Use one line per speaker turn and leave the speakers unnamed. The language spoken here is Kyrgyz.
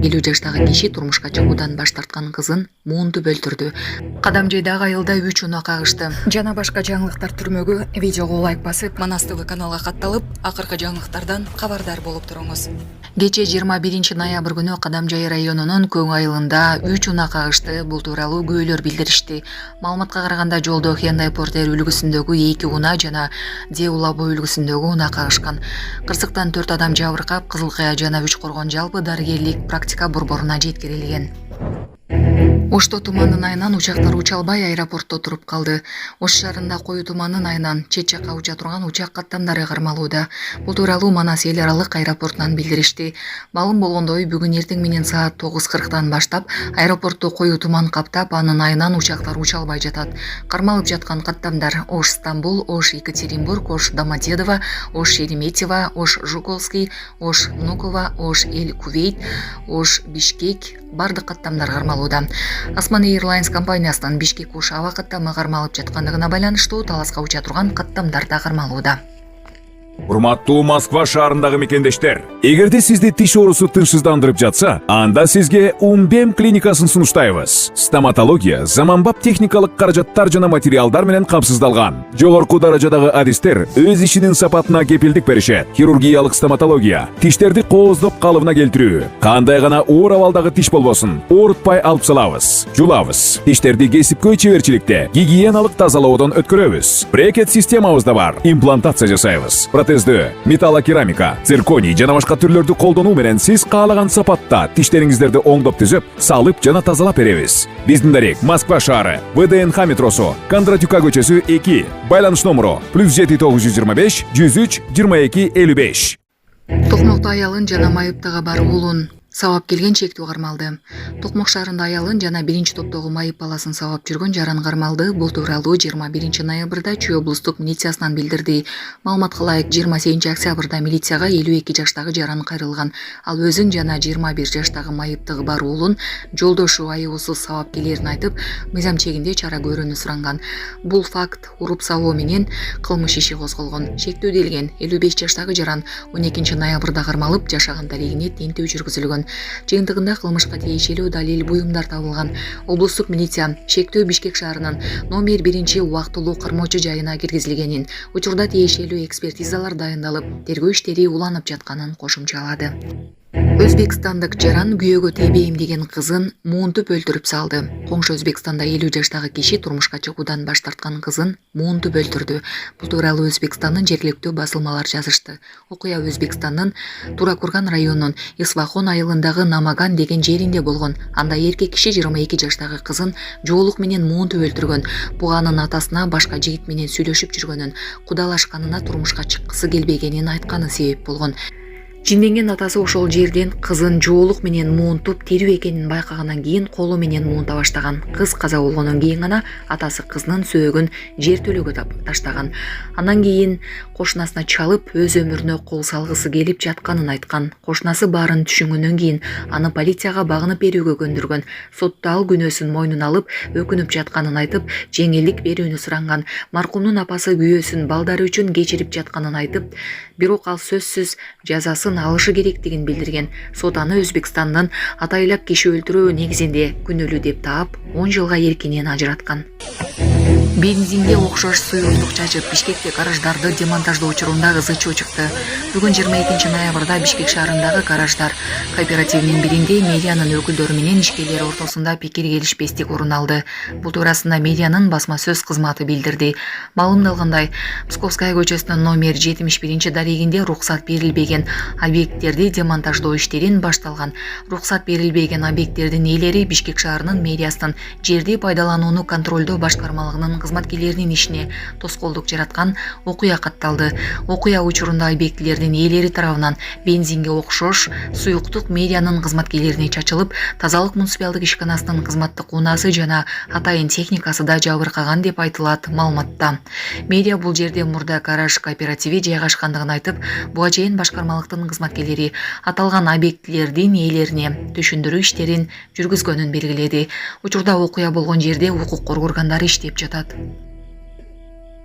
50 жаштагы киши турмушка чыгуудан баш тарткан кызын муунтуп өлтүрдү. Кадамжайдагы айылда 3 унаа кагышты. Жана башка жаңылыктар түрмөгү видеого лайк басып, Манас ТВ каналга катталып, акыркы жаңылыктардан кабардар болуп туруңуз. Кече 21 ноябрь күнү Кадамжай районунун Көң айылында 3 унаа кагышты. Бул тууралуу көөлөр билдиришти. Маалыматка караганда жолдо Hyundai Porter үлгүсүндөгү 2 унаа жана Деулабо үлгүсүндөгү унаа кагышкан. Кырсыктан 4 адам жабыркап, Кызыл Кая жана 3 коргон жалпы дарыгерлик практика борборуна жеткирилген. Ошто тумандын айынан учактар уча албай аэропортто туруп калды. Ош шаарында кою тумандын айынан чет жакка уча турган учак каттамдары кармалууда. Бул тууралуу Манас эл аралык аэропортунан билдиришти. Маалым болгондой, бүгүн эртең менен саат 9:40 баштап аэропортто кою туман каптап, анын айынан учактар уча албай жатат. Кармалып жаткан каттамдар Ош Стамбул, Ош Екатеринбург, Ош Домодедово, Ош Шереметьево, Ош Жуковский, Ош Внуково, Ош Эль Кувейт, Ош Бишкек бардык каттамдар кармалууда. Осман Airlines компаниясынан Бишкек Ош аба каттамы кармалып жаткандыгына байланыштуу таласка уча турган каттамдар да кармалууда.
Урматтуу Москва шаарындагы мекендештер, эгерде сизди тиш оорусу тынчсыздандырып жатса, анда сизге Умбем клиникасын сунуштайбыз. Стоматология заманбап техникалык каражаттар жана материалдар менен камсыздалган. Жогорку даражадагы адистер өз ишинин сапатына кепилдик беришет. Хирургиялык стоматология, тиштерди кооздоп калыбына келтирүү, кандай гана оор абалдагы тиш болбосун, оорутпай алып салабыз, жулабыз. Тиштерди кесипкөй чеберчиликте, гигиеналык тазалоодон өткөрөбүз. Брекет системабыз да бар, имплантация жасайбыз. Протездөө, металлокерамика, цирконий жана башка түрлөрдү колдонуу менен сиз каалаган сапатта тиштериңиздерди оңдоп түзөп, салып жана тазалап беребиз. Биздин дарек Москва шаары, ВДНХ метросу, Кондратюка көчөсү 2, байланыш номеру +7 925 103 22 55. Токмокто аялын жана майыптыгы бар уулун сабап келген чектүү кармалды. Токмок шаарында аялын жана 1 топтогу майып баласын сабап жүргөн жаран кармалды. Бул тууралуу 21 ноябрда Чүй облустук милициясынан билдирди. Маалыматка ылайык 28 октябрда милицияга 52 жаштагы жаран кайрылган. Ал өзүн жана 21 жаштагы майыптыгы бар уулун жолдошу айыбысыз сабап келерин айтып, мыйзам чегинде чара көрүүнү суранган. Бул факт уруп сабоо менен кылмыш иши козголгон. Шектүү делген 55 жаштагы жаран 12 ноябрда кармалып, жашаган далегине тинтүү жүргүзүлгөн. Жыйынтыгында кылмышка тиешелүү далил буюмдар табылган. Облустук милиция шектүү Бишкек шаарынын номер 1 убактылуу кармоочу жайына киргизилгенин, учурда тиешелүү экспертизалар дайындалып, тергөө иштери уланып жатканын кошумчалады. Өзбекстандык жаран күйөөгө тийбейм деген кызын муунтуп өлтүрүп салды. Коңшу Өзбекстанда 50 жаштагы киши турмушка чыгуудан баш тарткан кызын муунтуп өлтүрдү. Бул тууралуу Өзбекстандын жергиликтүү басылмалар жазышты. Окуя Өзбекстандын Туракурган районунун Исвахон айылындагы Намаган деген жеринде болгон. Анда эркек киши 22 жаштагы кызын жоолук менен муунтуп өлтүргөн. Буга анын атасына башка жигит менен сүйлөшүп жүргөнүн, кудалашканына турмушка чыккысы келбегенин айтканы себеп болгон. Жинденген атасы ошол жерден кызын жоолук менен муунтуп тирүү экенин байкагандан кийин колу менен муунта баштаган. Кыз каза болгондон кийин гана атасы кызынын сөөгүн жертөлөгө таштаган. Андан кийин кошунасына чалып, өз өмүрүнө кол салгысы келип жатканын айткан. Кошунасы баарын түшүнгөндөн кийин аны полицияга багынып берүүгө көндүргөн. Сотто ал күнөөсүн мойнуна алып, өкүнүп жатканын айтып, жеңилдик берүүнү суранган. Маркумдун апасы күйөөсүн балдары үчүн кечирип жатканын айтып, бирок ал сөзсүз жазасын алышы керектигин билдирген. Сот аны Өзбекстандын атайлап киши өлтүрүү негизинде күнөөлүү деп таап, 10 жылга эркинен ажыраткан. Бензинге окшош суюктук чачып, Бишкекте гараждарды демонтаждоо учурунда ызы-чуу чыкты. Бүгүн 22 ноябрда Бишкек шаарындагы гараждар кооперативинин биринде медианын өкүлдөрү менен ишкерлер ортосунда пикир келишпестик орун алды. Бул туурасында медианын басма сөз кызматы билдирди. Маалымдалгандай, Псковская көчөсүнүн номер 71 дарегинде руксат берилбеген объекттерди демонтаждоо иштерин башталган. Руксат берилбеген объекттердин ээлери Бишкек шаарынын мэриясынын жерди пайдаланууну контролдоо башкармалыгынын кызматкерлеринин ишине тоскоолдук жараткан окуя катталды. Окуя учурунда объектилердин ээлери тарабынан бензинге окшош суюктук медианын кызматкерлерине чачылып, тазалык муниципалдык ишканасынын кызматтык унаасы жана атайын техникасы да жабыркаган деп айтылат маалыматта. Медиа бул жерде мурда гараж кооперативи жайгашкандыгын айтып, буга чейин башкармалыктын кызматкерлери аталган объектилердин ээлерине түшүндүрүү иштерин жүргүзгөнүн белгиледи. Учурда окуя болгон жерде укук коргоо органдары иштеп жатат.